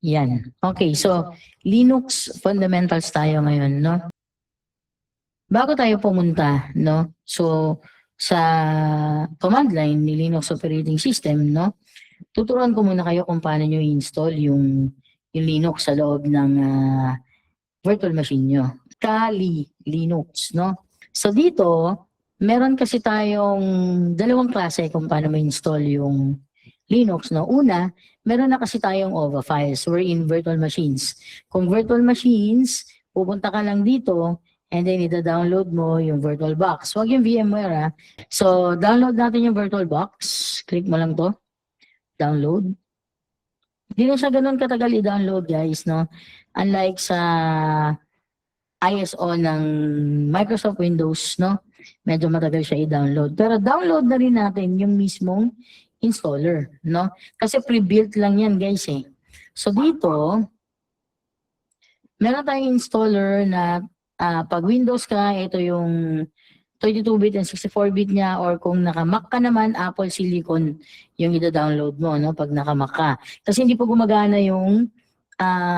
Yan. Okay, so Linux fundamentals tayo ngayon, no? Bago tayo pumunta, no? So sa command line ni Linux operating system, no? Tuturuan ko muna kayo kung paano nyo i-install yung Linux sa loob ng virtual machine nyo. Kali Linux, no? So dito, meron kasi tayong dalawang klase kung paano ma-install yung Linux, no? Una, meron na kasi tayong OVA files. We're in virtual machines. Kung virtual machines, pupunta ka lang dito and then ida-download mo yung VirtualBox. Huwag yung VMware, ha? So, download natin yung VirtualBox. Click mo lang to. Download. Hindi na siya ganun katagal i-download, guys, no? Unlike sa ISO ng Microsoft Windows, no? Medyo matagal siya i-download. Pero download na rin natin yung mismong installer, no? Kasi pre-built lang yan, guys, eh. So dito, meron tayong installer na pag Windows ka, ito yung 32-bit and 64-bit niya, or kung naka-Mac ka naman, Apple Silicon yung ida-download mo, no? Pag naka-Mac ka. Kasi hindi po gumagana yung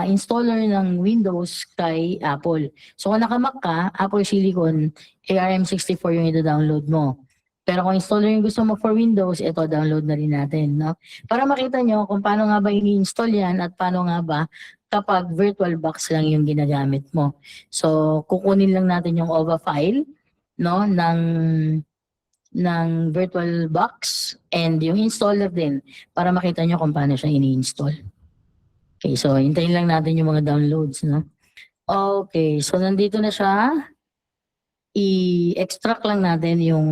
installer ng Windows kay Apple. So kung naka-Mac ka, Apple Silicon, ARM64 yung ida-download mo. Pero kung installer yung gusto mo for Windows, ito download na rin natin, no? Para makita nyo kung paano nga ba ini-install yan at paano nga ba kapag VirtualBox lang yung ginagamit mo. So kukunin lang natin yung OVA file, no, ng VirtualBox and yung installer din para makita nyo kung paano siya ini-install. Okay, so hintayin lang natin yung mga downloads, no? Okay, so nandito na siya. I-extract lang natin yung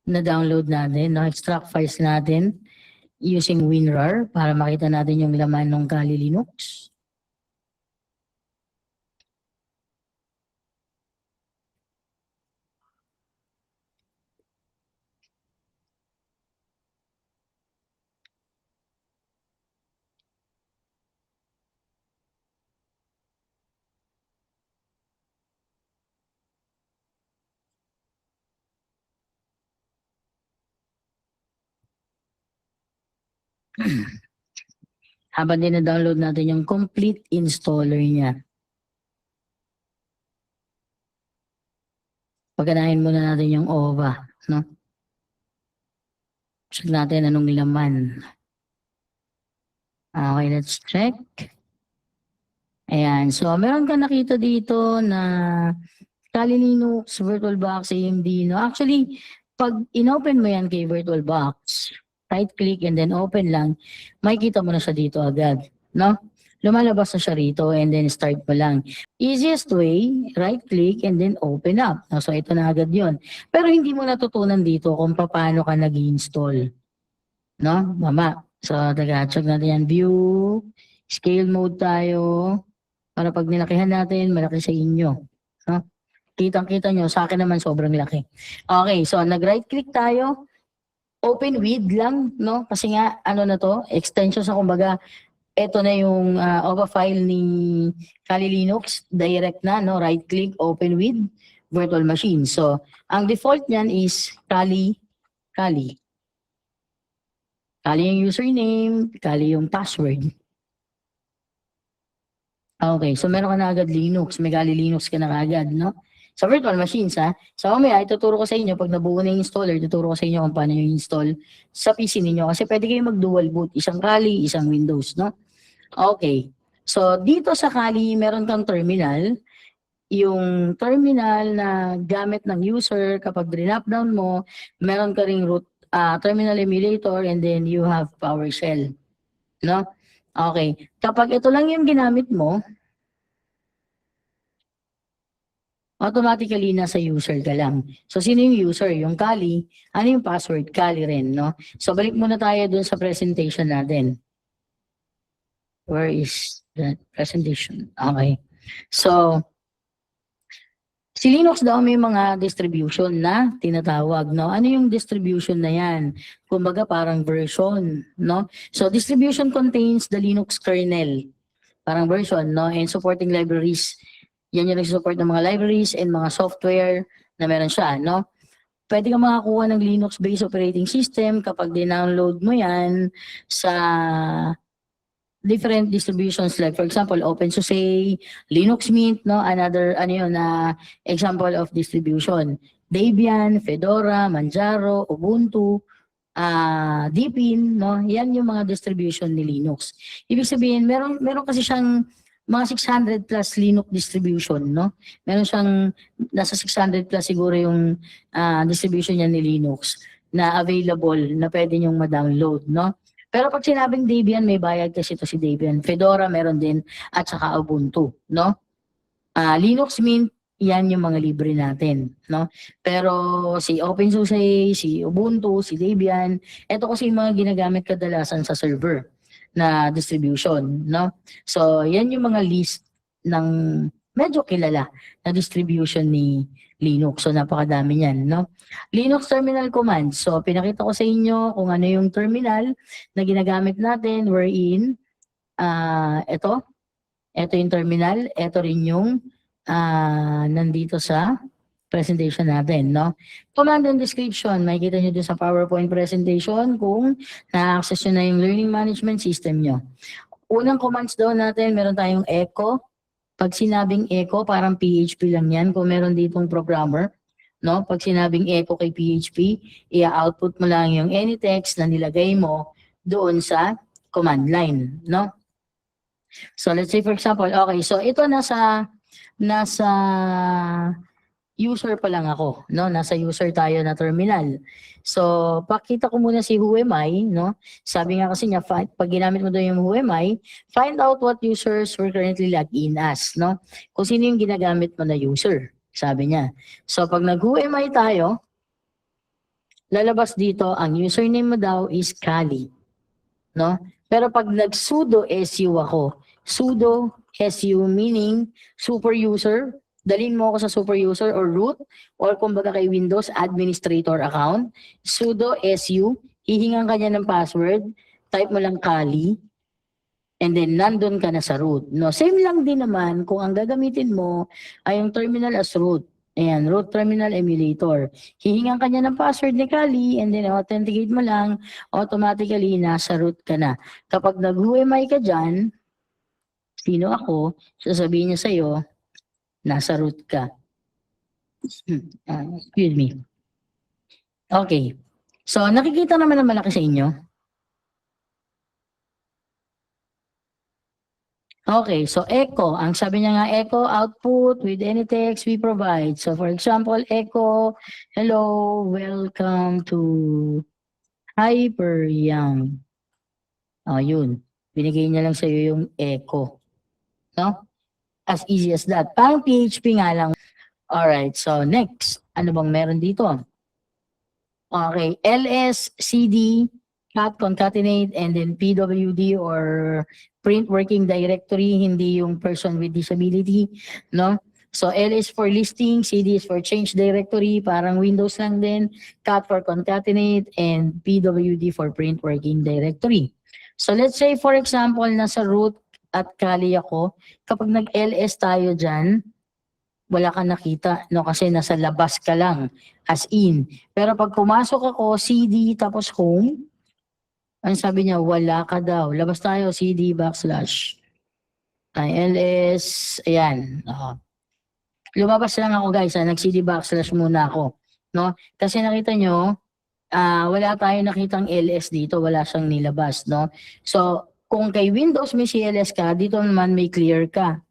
na-download natin, no? Extract files natin using WinRAR para makita natin yung laman ng Kali Linux. Habang din na-download natin yung complete installer niya. Paganahin muna natin yung OVA, no? Check natin anong laman. Okay, let's check. Ayan, so meron ka nakita dito na Kali Linux, VirtualBox, AMD, no? Actually, pag inopen mo yan kay VirtualBox, right-click and then open lang, makikita mo na siya dito agad, no? Lumalabas na siya rito and then start mo lang. Easiest way, right-click and then open up. No? So ito na agad yon. Pero hindi mo natutunan dito kung paano ka nag-install. No? Mama. So taga-check natin yan. View, scale mode tayo. Para pag nilakihan natin, malaki sa inyo. No? Kitang-kita nyo, sa akin naman sobrang laki. Okay, so nag-right-click tayo. Open with lang, no? Kasi nga, ano na to, extension sa kumbaga, ito na yung OVA file ni Kali Linux, direct na, no? Right-click, open with virtual machine. So, ang default niyan is Kali. Kali yung username, Kali yung password. Okay, so meron ka na agad Linux, may Kali Linux ka na agad, no? Sa virtual machines, ha? So, mamaya, ituturo ko sa inyo, pag nabuo na yung installer, ituturo ko sa inyo kung paano yung install sa PC ninyo. Kasi pwede kayo mag-dual boot, isang Kali, isang Windows, no? Okay. So, dito sa Kali, meron kang terminal. Yung terminal na gamit ng user, kapag drop down mo, meron ka ring root, terminal emulator, and then you have PowerShell. No? Okay. Kapag ito lang yung ginamit mo, automatically nasa user ka lang. So, sino yung user? Yung Kali. Ano yung password? Kali rin, no? So, balik muna tayo dun sa presentation natin. Where is that presentation? Okay. So, si Linux daw may mga distribution na tinatawag, no? Ano yung distribution na yan? Kumbaga parang version, no? So, distribution contains the Linux kernel. Parang version, no? And supporting libraries. Yan yung nag-support ng mga libraries and mga software na meron siya, no? Pwede ka makakuha ng Linux-based operating system kapag dinownload mo yan sa different distributions like for example OpenSUSE, Linux Mint, no, another example of distribution. Debian, Fedora, Manjaro, Ubuntu, Deepin, no, yan yung mga distribution ni Linux. Ibig sabihin meron kasi siyang mga 600 plus Linux distribution, no? Meron siyang nasa 600 plus siguro yung distribution niya ni Linux na available na pwede niyong ma-download, no? Pero pag sinabing Debian, may bayad kasi ito si Debian. Fedora meron din at saka Ubuntu, no? Linux Mint, yan yung mga libre natin, no? Pero si OpenSUSE, si Ubuntu, si Debian, ito kasi yung mga ginagamit kadalasan sa server na distribution, no? So, yan yung mga list ng medyo kilala na distribution ni Linux. So, napakadami niyan, no? Linux terminal commands. So, pinakita ko sa inyo kung ano yung terminal na ginagamit natin wherein ito yung terminal, ito rin yung nandito sa presentation natin, no? Command and description, makikita nyo dun sa PowerPoint presentation kung na-access nyo na yung learning management system nyo. Unang commands daw natin, meron tayong echo. Pag sinabing echo, parang PHP lang yan kung meron ditong programmer, no? Pag sinabing echo kay PHP, i-output mo lang yung any text na nilagay mo doon sa command line, no? So let's say for example, okay, so ito nasa user pa lang ako, no? Nasa user tayo na terminal. So, pakita ko muna si who am I, no? Sabi nga kasi niya, pag ginamit mo doon yung who am I, find out what users were currently logged in as, no? Kung sino yung ginagamit mo na user, sabi niya. So, pag nag-who am I tayo, lalabas dito, ang username mo daw is Kali, no? Pero pag nag-sudo su ako, sudo su meaning super user, dalhin mo ako sa super user or root or kumbaga kay Windows administrator account, sudo su, hihingan ka niya ng password, type mo lang Kali, and then nandun ka na sa root. No, same lang din naman kung ang gagamitin mo ay yung terminal as root. Ayan, root terminal emulator. Hihingan ka niya ng password ni Kali and then authenticate mo lang, automatically nasa root ka na. Kapag nag-who am I ka dyan, sino ako, sasabihin niya sa'yo, nasa root ka. Excuse me. Okay. So, nakikita naman na malaki sa inyo. Okay, so echo. Ang sabi niya nga, echo output with any text we provide. So, for example, echo, hello, welcome to Hyperyoung. Yun. Binigay niya lang sa'yo yung echo. No? As easy as that. Parang PHP nga lang. Alright, so next. Ano bang meron dito? Okay, ls, cd, cat, concatenate, and then pwd or print working directory, hindi yung person with disability, no? So L is for listing, CD is for change directory, parang Windows lang din, cat for concatenate, and pwd for print working directory. So let's say for example, nasa root at Kali ako, kapag nag-ls tayo dyan, wala kang nakita, no? Kasi nasa labas ka lang, as in. Pero pag pumasok ako, CD, tapos home, ang sabi niya, wala ka daw. Labas tayo, CD backslash. ILS, ayan. Lumabas lang ako guys, nag-CD backslash muna ako. No? Kasi nakita nyo, wala tayong nakitang LS dito, wala siyang nilabas. No? So, kung kay Windows may CLS ka, dito naman may clear ka.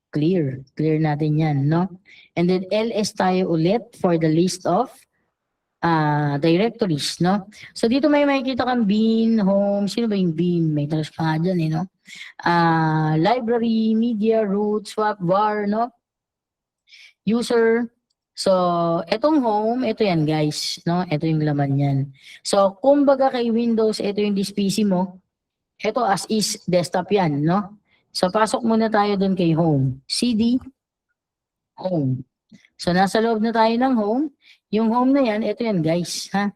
Clear natin yan, no? And then ls tayo ulit for the list of directories, no? So dito may makikita kang bin, home, sino ba yung bin? May talas ka nga dyan, no? Library, media, root, swap, var, no? User. So, etong home, ito yan guys, no? Ito yung laman yan. So, kumbaga kay Windows, ito yung this PC mo. Ito as is desktop yan, no? So, pasok muna tayo dun kay home. CD, home. So, nasa loob na tayo ng home. Yung home na yan, ito yan guys. Ha?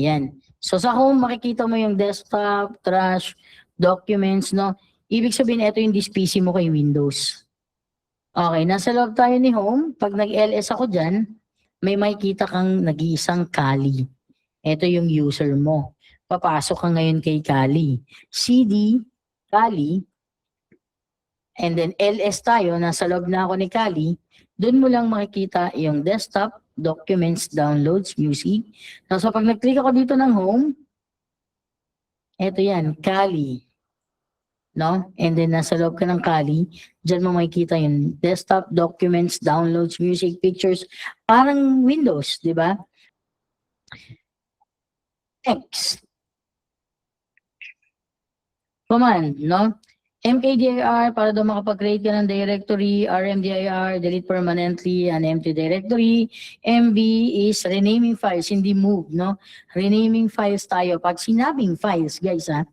Yan. So, sa home, makikita mo yung desktop, trash, documents, no? Ibig sabihin, ito yung this PC mo kay Windows. Okay, nasa loob tayo ni home. Pag nag-LS ako dyan, may makikita kang nag-iisang Kali. Ito yung user mo. Papasok ka ngayon kay Kali. CD, Kali, and then ls tayo, nasa loob na ako ni Kali, doon mo lang makikita yung desktop, documents, downloads, music. So pag nag-click ako dito ng home, eto yan, Kali. No? And then nasa loob ka ng Kali, dyan mo makikita yung desktop, documents, downloads, music, pictures, parang Windows, di ba? Next. Command, no? mkdir para daw makapag-create ka ng directory, rmdir, delete permanently an empty directory. mv is renaming files, hindi move, no? Renaming files tayo. Pag sinabing files, guys, ha?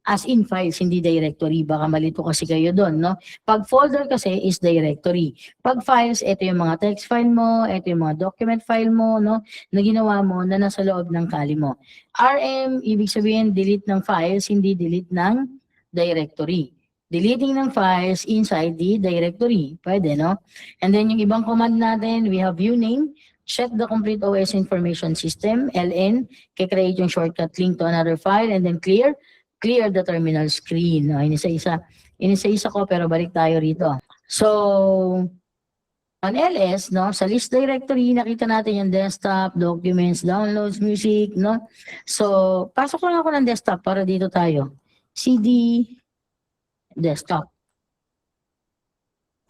As in files, hindi directory. Baka malito kasi kayo doon, no? Pag folder kasi is directory. Pag files, ito yung mga text file mo, ito yung mga document file mo, no? Na ginawa mo na nasa loob ng Kali mo. RM, ibig sabihin delete ng files, hindi delete ng directory. Deleting ng files inside the directory. Pwede, no? And then yung ibang command natin, we have uname, check the complete OS information system, ln, create yung shortcut link to another file, and then clear the terminal screen. Inisa-isa ko, pero balik tayo rito. So, on ls, no, sa list directory, nakita natin yung desktop, documents, downloads, music, no? So, pasok lang ako ng desktop para dito tayo. CD, desktop.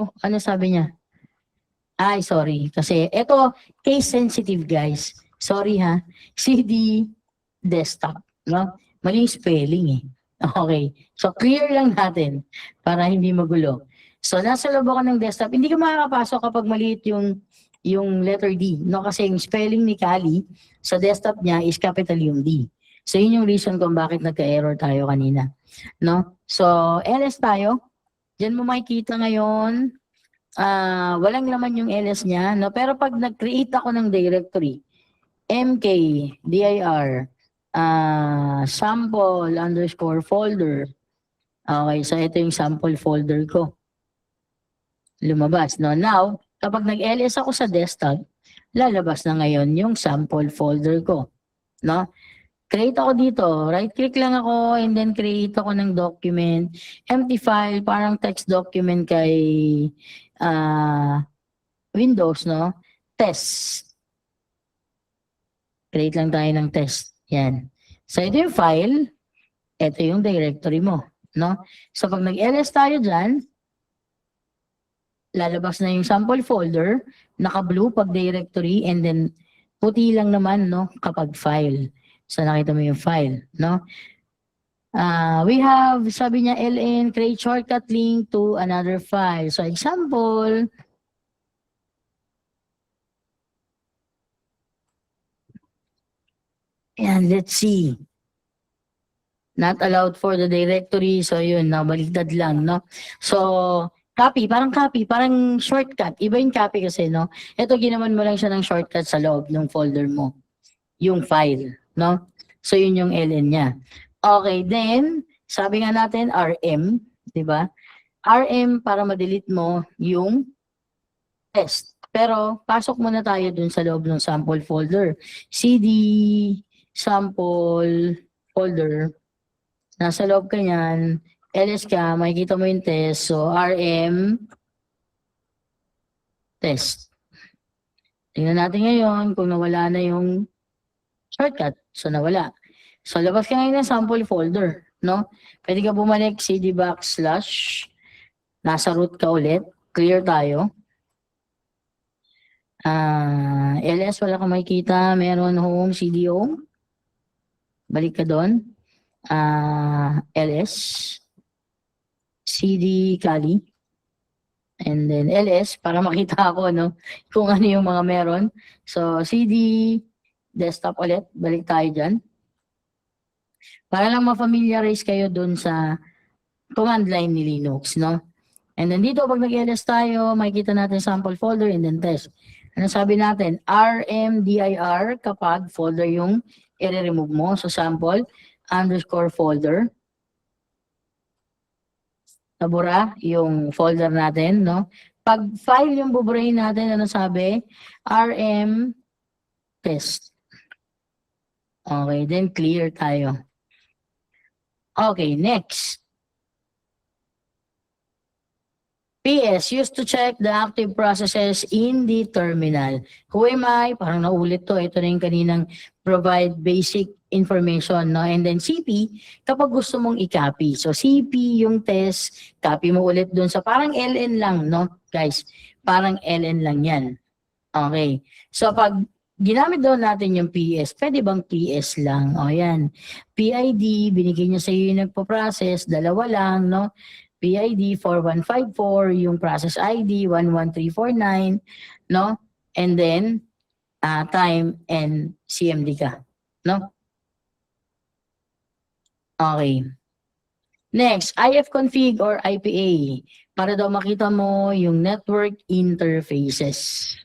Oh, ano sabi niya? Ay, sorry. Kasi ito, case sensitive, guys. Sorry ha. CD, desktop. No? Mali yung spelling eh. Okay. So, clear lang natin para hindi magulo. So, nasa loob ako ng desktop. Hindi ka makakapasok kapag maliit yung letter D. No? Kasi yung spelling ni Kali sa desktop niya is capital yung D. So, yun yung reason kung bakit nagka-error tayo kanina. No? So, ls tayo. Diyan mo makikita ngayon, walang laman yung ls niya. No? Pero pag nag-create ako ng directory, mkdir, sample underscore folder. Okay, so ito yung sample folder ko. Lumabas, no? Now, kapag nag-ls ako sa desktop, lalabas na ngayon yung sample folder ko. No? Create ako dito, right-click lang ako, and then create ako ng document. Empty file, parang text document kay Windows, no? Test. Create lang tayo ng test. Yan. So, ito yung file, ito yung directory mo, no? So, pag nag-ls tayo dyan, lalabas na yung sample folder, naka-blue pag directory, and then puti lang naman, no? Kapag file. So, nakita mo yung file, no? We have, sabi niya, ln, create shortcut link to another file. So, example, and let's see. Not allowed for the directory. So, yun, nabaliktad lang, no? So, copy, parang shortcut. Iba yung copy kasi, no? Ito, ginawan mo lang siya ng shortcut sa loob ng folder mo. Yung file, no? So, yun yung ln niya. Okay, then, sabi nga natin, rm, di ba? rm para ma-delete mo yung test. Pero, pasok muna tayo dun sa loob ng sample folder. cd, sample folder. Nasa loob ka niyan, ls ka, makikita mo yung test. So, rm, test. Tingnan natin ngayon kung nawala na yung shortcut. So, nawala. So, labas ka ngayon ng sample folder, no? Pwede ka bumalik cd backslash, nasa root ka ulit, clear tayo. ls, wala kang makikita, meron home, cd home. Balik ka doon. ls, cd Kali, and then ls, para makita ko, no? Kung ano yung mga meron. So, cd, desktop ulit, balik tayo dyan. Para lang ma-familiarize kayo dun sa command line ni Linux, no? And then dito, pag nag-ls tayo, makikita natin sample folder and then test. Ano sabi natin? rmdir kapag folder yung i-remove mo. So, sample underscore folder. Nabura yung folder natin, no? Pag file yung buburahin natin, ano sabi? rm test. Okay, then clear tayo. Okay, next. PS, used to check the active processes in the terminal. Who am I? Parang naulit to. Ito na yung kaninang provide basic information, no? And then CP, kapag gusto mong i-copy. So CP yung test, copy mo ulit dun sa parang LN lang, no? Guys, parang LN lang yan. Okay. So pag ginamit daw natin yung PS, pwede bang PS lang? O yan. PID, binigay niya sa iyo yung nagpo-process, dalawa lang, no? PID 4154, yung process ID 11349, no? And then time and CMD ka, no? Okay. Next, IF-config or IPA para daw makita mo yung network interfaces.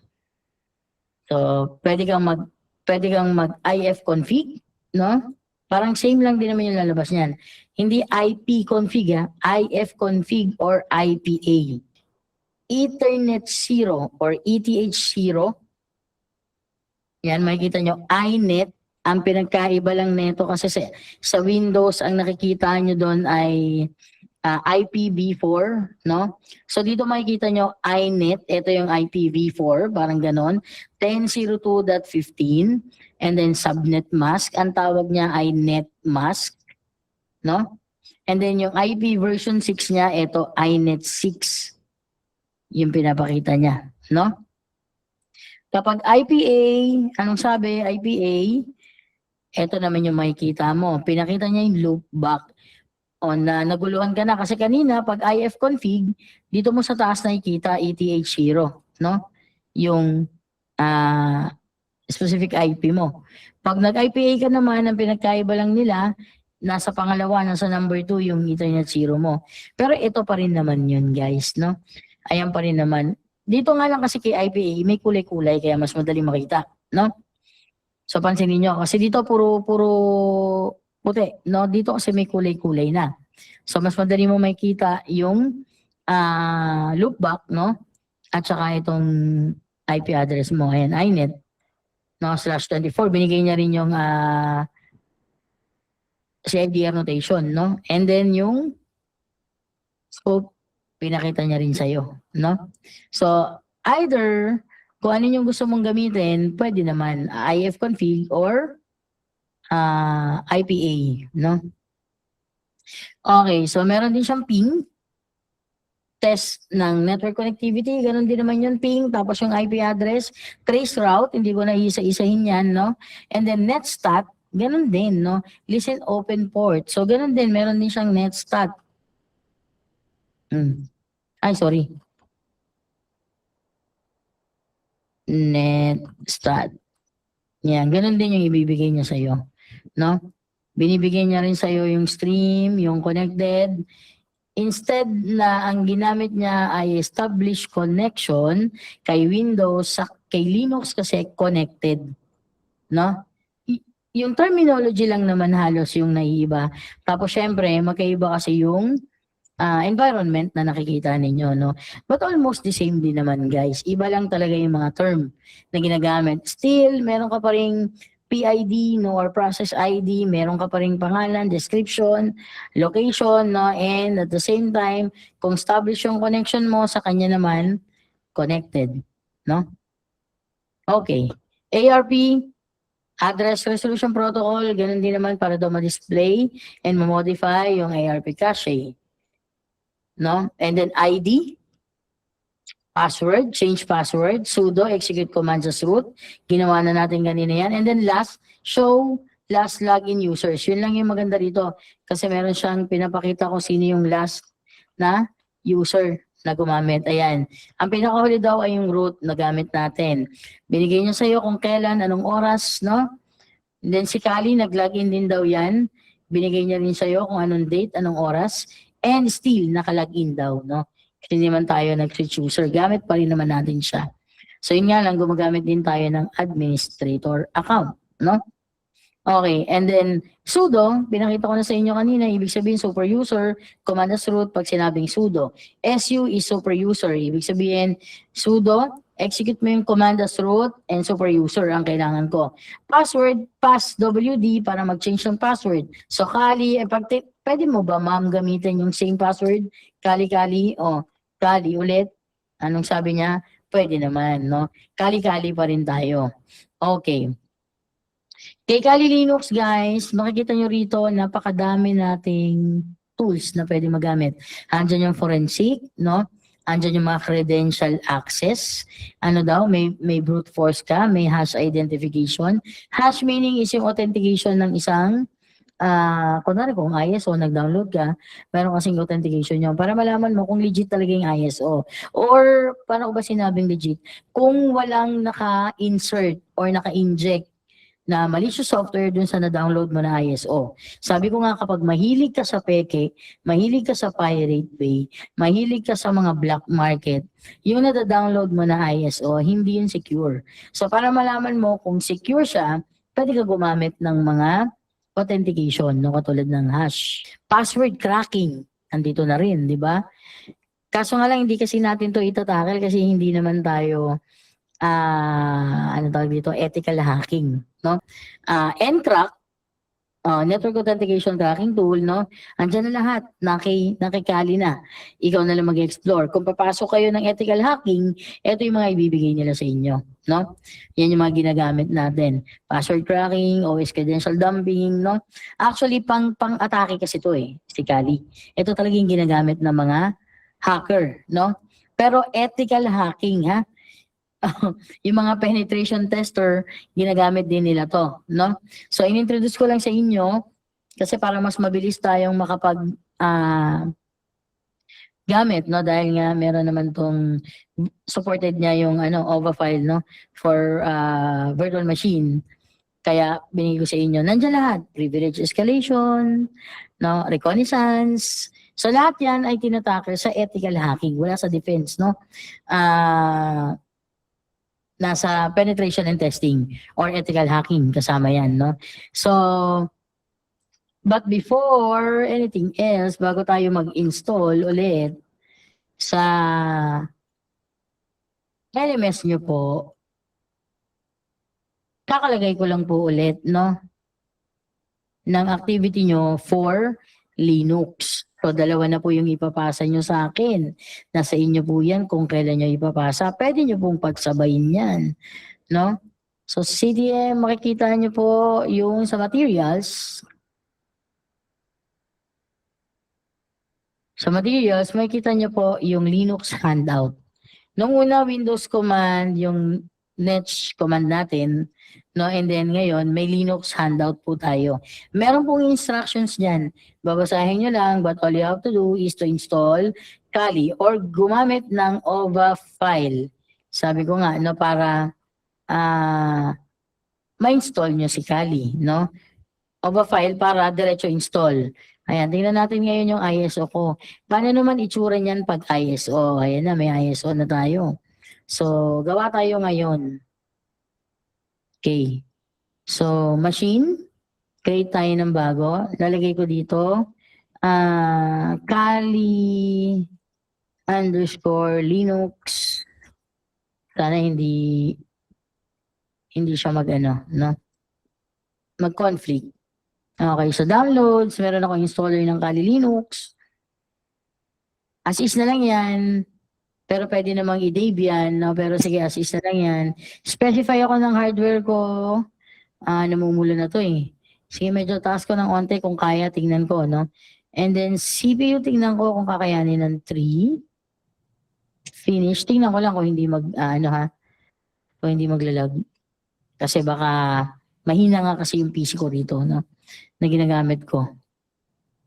So, pwede kang mag IF-config, no? Parang same lang din naman yung lalabas niyan. Hindi IP-config, IF-config or IPA. Ethernet 0 or ETH0. Yan, makikita nyo, iNet. Ang pinagkaiba lang nito kasi sa Windows, ang nakikita nyo doon ay IPv4, no? So dito makikita nyo iNet, ito yung IPv4, parang ganon. 10.02.15 and then subnet mask, ang tawag niya ay net mask, no? And then yung IP version 6 niya, ito iNet 6, yung pinapakita niya, no? Kapag IPA, anong sabi? IPA, ito naman yung makikita mo. Pinakita niya yung loopback. O na naguluhan ka na kasi kanina pag IF-config, dito mo sa taas nakikita ETH0, no? Yung specific IP mo. Pag nag-IPA ka naman, ang pinagkaiba lang nila, nasa pangalawa, nasa number 2, yung Ethernet 0 mo. Pero ito pa rin naman yun, guys, no? Ayan pa rin naman. Dito nga lang kasi kay IPA, may kulay-kulay, kaya mas madali makita, no? So, pansinin nyo, kasi dito puro puti, no? Dito kasi may kulay-kulay na. So, mas madali mo makita yung loopback, no? At saka itong IP address mo. Ayan, iNet, no? /24. Binigay niya rin yung CIDR notation, no? And then yung scope, pinakita niya rin sa'yo, no? So, either kung ano yung gusto mong gamitin, pwede naman IF-config or IPA, no? Okay, so meron din siyang ping, test ng network connectivity, ganun din naman yung ping, tapos yung IP address, trace route, hindi ko na isa-isahin yan, no? And then netstat, ganun din, no? Listen open port, so ganun din, meron din siyang netstat. Ay, sorry. Netstat. Yan, ganun din yung ibibigay niya sa'yo, no? Binibigay niya rin sa'yo yung stream, yung connected. Instead na ang ginamit niya ay established connection kay Windows, kay Linux kasi connected, no? Yung terminology lang naman halos yung naiiba. Tapos syempre, magkaiba kasi yung environment na nakikita ninyo, no? But almost the same din naman, guys. Iba lang talaga yung mga term na ginagamit. Still, meron ka pa ring PID, no, or process ID, meron ka pa ring pangalan, description, location, no, and at the same time, kung established yung connection mo, sa kanya naman, connected, no? Okay. ARP, Address Resolution Protocol, ganun din naman para daw ma-display and ma-modify yung ARP cache. No? And then ID, password, change password, sudo, execute commands as root. Ginawa na natin kanina yan. And then last, show last login users. Yun lang yung maganda rito. Kasi meron siyang pinapakita kung sino yung last na user na gumamit. Ayan. Ang pinakahuli daw ay yung root na gamit natin. Binigay niya sa'yo kung kailan, anong oras, no? And then si Kali, nag-login din daw yan. Binigay niya rin sa'yo kung anong date, anong oras. And still, nakalagin daw, no? Kasi hindi naman tayo nag-switch user. Gamit pa rin naman natin siya. So, yun nga lang, gumagamit din tayo ng administrator account, no? Okay, and then, sudo, pinakita ko na sa inyo kanina, ibig sabihin super user, command as root pag sinabing sudo. SU is super user, ibig sabihin, sudo, execute mo yung command as root, and super user ang kailangan ko. Password, passwd para mag-change ng password. So, Kali, pwede mo ba, ma'am, gamitin yung same password? Kali-kali, Kali ulit. Anong sabi niya? Pwede naman, no? Kali-kali pa rin tayo. Okay. Kay Kali Linux, guys, makikita nyo rito, napakadami nating tools na pwede magamit. Andyan yung forensic, no? Andyan yung mga credential access. Ano daw, may brute force ka, may hash identification. Hash meaning is yung authentication ng isang kunwari kung ISO, nag-download ka, meron kasing authentication yun para malaman mo kung legit talaga yung ISO. Or, paano ko ba sinabing legit? Kung walang naka-insert or naka-inject na malicious software dun sa na-download mo na ISO. Sabi ko nga kapag mahilig ka sa peke, mahilig ka sa Pirate Bay, mahilig ka sa mga black market, yung na-download mo na ISO, hindi yun secure. So para malaman mo kung secure siya, pwede ka gumamit ng mga authentication, no, katulad ng hash. Password cracking, andito na rin, di ba? Kaso nga lang, hindi kasi natin to itatakal kasi hindi naman tayo ano tawag dito, ethical hacking, no? Encrack, network authentication cracking tool, no? Andiyan na lahat, nakikali na. Ikaw na lang mag-explore. Kung papasok kayo ng ethical hacking, ito yung mga ibibigay nila sa inyo, no? Yan yung mga ginagamit natin. Password cracking, OS credential dumping, no? Actually, pang-atake kasi ito si Kali. Ito talaga yung ginagamit ng mga hacker, no? Pero ethical hacking, ha? Yung mga penetration tester, ginagamit din nila to, no? So, inintroduce ko lang sa inyo kasi para mas mabilis tayong makapag gamit, no? Dahil nga meron naman tong supported niya yung OVA file, no? For virtual machine. Kaya binigay ko sa inyo. Nandiyan lahat. Privilege escalation, no? Reconnaissance. So, lahat yan ay tinataker sa ethical hacking. Wala sa defense, no? Nasa penetration and testing or ethical hacking kasama yan, no? So, but before anything else, bago tayo mag-install ulit sa LMS nyo po, kakalagay ko lang po ulit, no? Ng activity nyo for Linux. So, dalawa na po yung ipapasa nyo sa akin. Nasa inyo po yan kung kailan nyo ipapasa. Pwede nyo pong pagsabayin yan, no? So, CDM, makikita nyo po yung sa materials. Sa materials, makikita nyo po yung Linux handout. Nung una, Windows command, yung netsh command natin, no? And then ngayon, may Linux handout po tayo. Meron pong instructions dyan. Babasahin nyo lang, but all you have to do is to install Kali or gumamit ng OVA file. Sabi ko nga, no, para ma-install nyo si Kali, no? OVA file para diretso install. Ayan, tingnan natin ngayon yung ISO ko. Paano naman itsura niyan pag ISO? Ayan na, may ISO na tayo. So, gawa tayo ngayon. Okay. So, machine. Create tayo ng bago. Lalagay ko dito. Kali _Linux. Sana hindi siya no? Mag-conflict. Okay, so downloads, meron akong installer ng Kali Linux. As is na lang yan. Pero pwede namang i-Debian, no? Pero sige, as is na lang yan. Specify ako ng hardware ko. Namumula na to Sige, medyo taas ko ng onte kung kaya, tingnan ko, no? And then CPU, tingnan ko kung kakayanin ng 3. Finish. Tingnan ko lang kung hindi kung hindi maglalag. Kasi baka mahina nga kasi yung PC ko rito, no? Na ginagamit ko.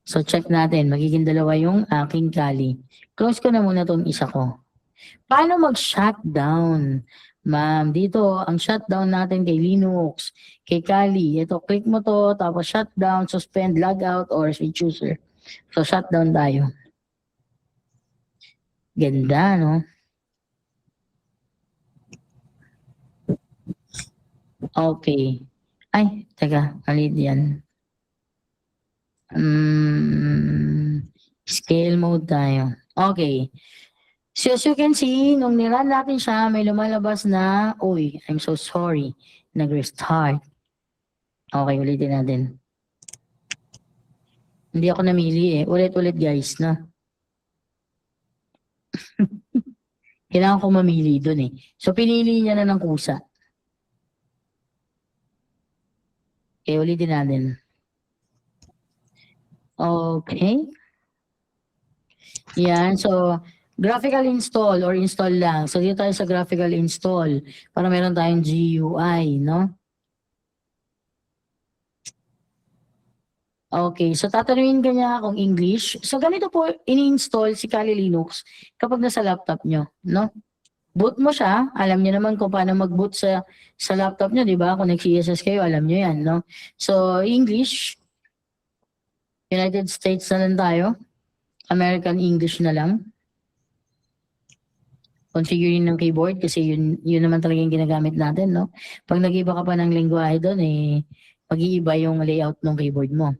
So, check natin. Magiging dalawa yung aking Kali. Close ko na muna tong isa ko. Paano mag-shutdown? Ma'am, dito, ang shutdown natin kay Linux, kay Kali. Ito, click mo to, tapos shutdown, suspend, logout, or switch user. So, shutdown tayo. Ganda, no? Okay. Ay, teka, alit yan. Scale mode tayo. Okay. So as you can see, nung nirun natin siya, may lumalabas na, uy, I'm so sorry, nag-restart. Okay, ulitin natin. Hindi ako namili Ulit-ulit guys, na. Kailangan ko mamili dun eh. So, pinili niya na ng kusa. Okay, ulitin natin. Okay. Yan. So, graphical install or install lang. So, dito tayo sa graphical install para meron tayong GUI, no? Okay. So, tatanungin ka niya kung English. So, ganito po ini-install si Kali Linux kapag nasa laptop nyo, no? Boot mo siya. Alam niyo naman kung paano mag-boot sa laptop nyo, di ba? Kung nag-CSS kayo, alam niyo yan, no? So, English. United States na lang tayo. American English na lang. Configuring ng keyboard kasi yun naman talaga yung ginagamit natin, no? Pag nag-iba ka pa ng lengguwahe doon, eh, mag-iiba yung layout ng keyboard mo.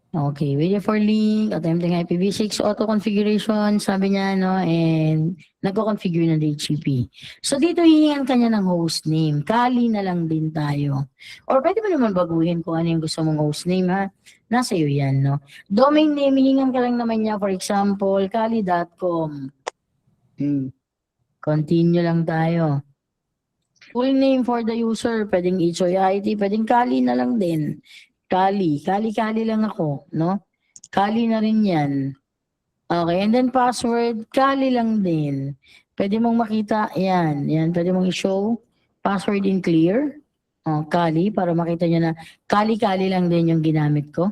Okay, waiting for link, attempting IPv6 auto configuration, sabi niya, no, and nagko-configure ng DHCP. So dito hihingan ka niya ng host name. Kali na lang din tayo. Or pwede mo naman baguhin kung ano yung gusto mong host name, ha? Nasa iyo yan, no? Domain name, hihingan ka lang naman niya, for example, kali.com. Continue lang tayo. Full name for the user, pwedeng HOIT, pwedeng Kali na lang din. Kali lang ako, no? Kali na rin yan. Okay, and then password, Kali lang din. Pwede mong makita, yan, pwede mong i-show, password in clear, Kali, para makita nyo na Kali lang din yung ginamit ko.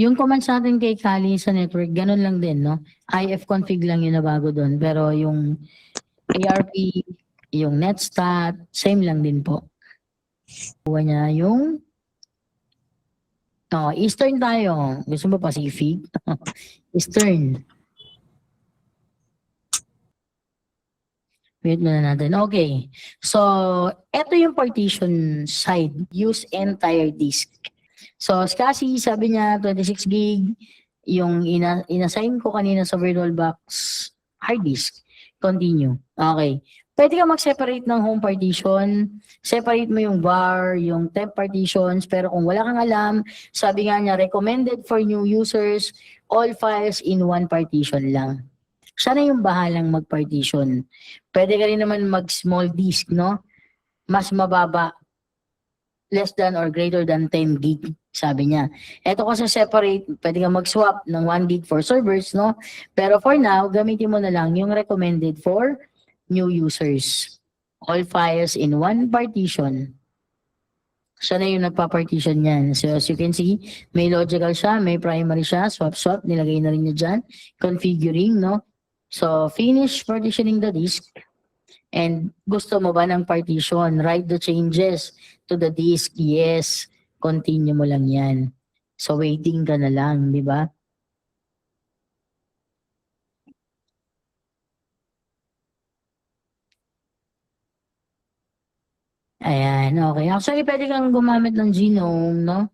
Yung commands natin kay Kali sa network, ganun lang din, no? ifconfig lang yung nabago doon. Pero yung ARP, yung netstat, same lang din po. Kuha niya yung Eastern tayo. Gusto mo Pacific? Eastern. Wait muna natin. Okay. So, ito yung partition side. Use entire disk. So, SCSI, sabi niya 26 gig. Yung inassign ko kanina sa VirtualBox hard disk. Continue. Okay. Pwede ka mag-separate ng home partition. Separate mo yung var, yung temp partitions. Pero kung wala kang alam, sabi nga niya, recommended for new users, all files in one partition lang. Siya na yung bahalang mag-partition. Pwede ka rin naman mag-small disk, no? Mas mababa, less than or greater than 10 gig, sabi niya. Ito kasi separate, pwede ka mag-swap ng 1 gig for servers, no? Pero for now, gamitin mo na lang yung recommended for new users. All files in one partition. Siya na yung nagpa-partition niyan. So as you can see, may logical siya, may primary siya, swap, nilagay na rin niya dyan. Configuring, no? So finish partitioning the disk. And gusto mo ba ng partition? Write the changes to the disk. Yes. Continue mo lang yan. So waiting ka na lang, di ba? Ayan, okay. Actually, pwede kang gumamit ng Genome, no?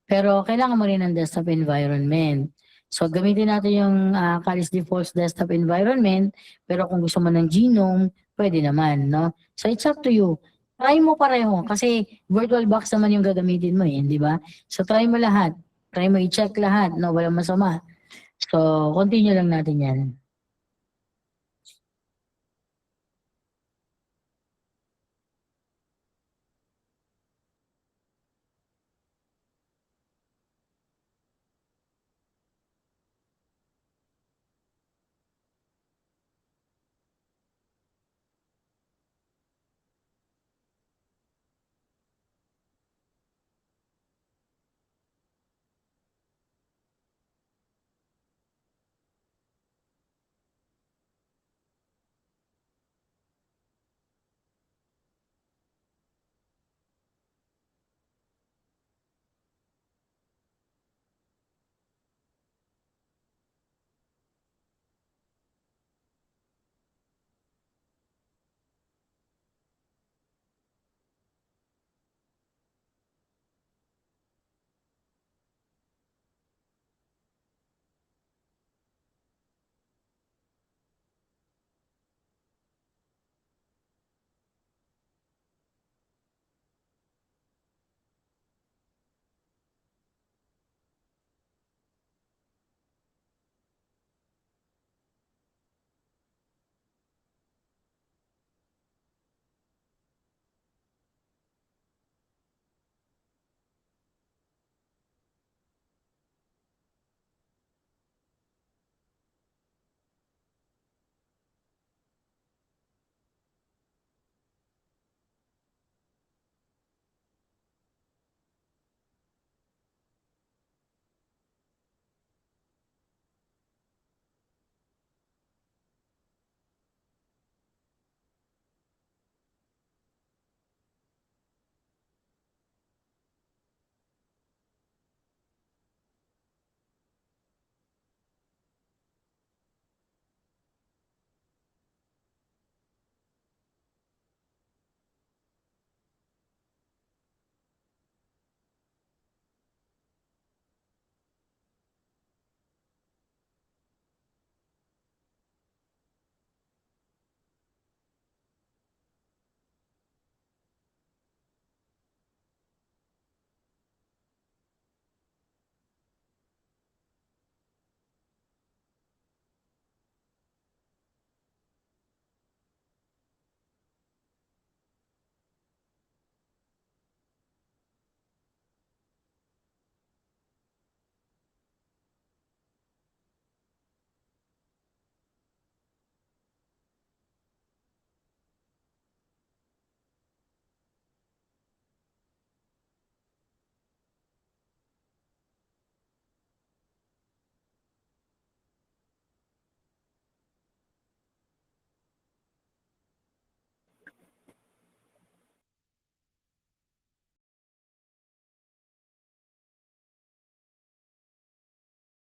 Pero kailangan mo rin ng desktop environment. So, gamitin natin yung Kali's default desktop environment. Pero kung gusto mo ng Genome, pwede naman, no? So, it's up to you. Try mo pareho kasi VirtualBox naman yung gagamitin mo, di ba? So, try mo lahat. Try mo i-check lahat, no? Walang masama. So, continue lang natin yan.